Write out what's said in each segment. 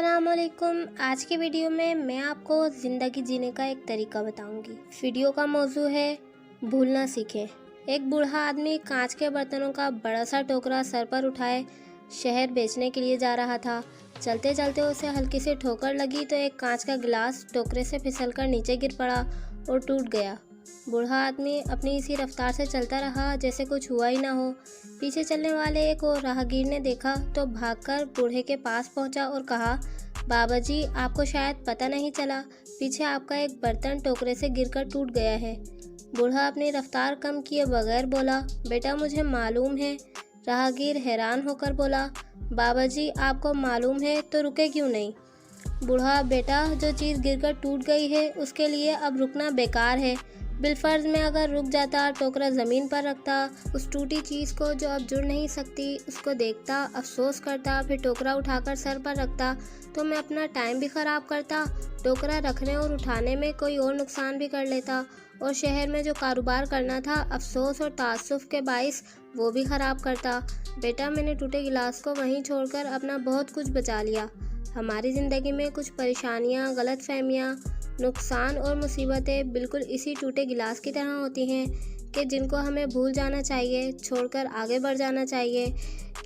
अस्सलामुअलैकुम। आज की वीडियो में मैं आपको ज़िंदगी जीने का एक तरीका बताऊंगी। वीडियो का मौजू है भूलना सीखें। एक बूढ़ा आदमी कांच के बर्तनों का बड़ा सा टोकरा सर पर उठाए शहर बेचने के लिए जा रहा था। चलते चलते उसे हल्की सी ठोकर लगी तो एक कांच का गिलास टोकरे से फिसलकर नीचे गिर पड़ा और टूट गया। बूढ़ा आदमी अपनी इसी रफ्तार से चलता रहा जैसे कुछ हुआ ही ना हो। पीछे चलने वाले एक और राहगीर ने देखा तो भागकर बूढ़े के पास पहुंचा और कहा, बाबा जी, आपको शायद पता नहीं चला, पीछे आपका एक बर्तन टोकरे से गिरकर टूट गया है। बूढ़ा अपनी रफ्तार कम किए बगैर बोला, बेटा मुझे मालूम है। राहगीर हैरान होकर बोला, बाबा जी, आपको मालूम है तो रुके क्यों नहीं? बूढ़ा, बेटा, जो चीज़ गिरकर टूट गई है उसके लिए अब रुकना बेकार है। बिलफर्ज में अगर रुक जाता, टोकरा ज़मीन पर रखता, उस टूटी चीज़ को जो अब जुड़ नहीं सकती उसको देखता, अफसोस करता, फिर टोकरा उठाकर सर पर रखता, तो मैं अपना टाइम भी ख़राब करता, टोकरा रखने और उठाने में कोई और नुकसान भी कर लेता, और शहर में जो कारोबार करना था अफसोस और तासुफ़ के बाइस वो भी ख़राब करता। बेटा, मैंने टूटे गिलास को वहीं छोड़कर अपना बहुत कुछ बचा लिया। हमारी ज़िंदगी में कुछ परेशानियाँ, गलतफहमियाँ, नुकसान और मुसीबतें बिल्कुल इसी टूटे गिलास की तरह होती हैं कि जिनको हमें भूल जाना चाहिए, छोड़कर आगे बढ़ जाना चाहिए।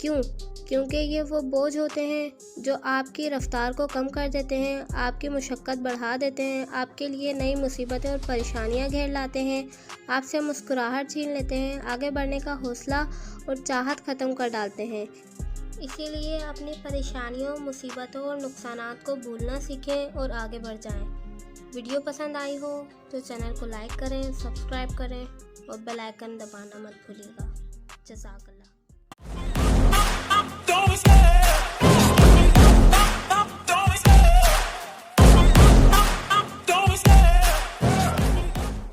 क्यों? क्योंकि ये वो बोझ होते हैं जो आपकी रफ्तार को कम कर देते हैं, आपकी मुशक्क़त बढ़ा देते हैं, आपके लिए नई मुसीबतें और परेशानियां घेर लाते हैं, आपसे मुस्कुराहट छीन लेते हैं, आगे बढ़ने का हौसला और चाहत ख़त्म कर डालते हैं। इसीलिए अपनी परेशानियों, मुसीबतों और नुकसानात को भूलना सीखें और आगे बढ़ जाएं। वीडियो पसंद आई हो तो चैनल को लाइक करें, सब्सक्राइब करें और बेल आइकन दबाना मत भूलिएगा। जज़ाकल्लाह।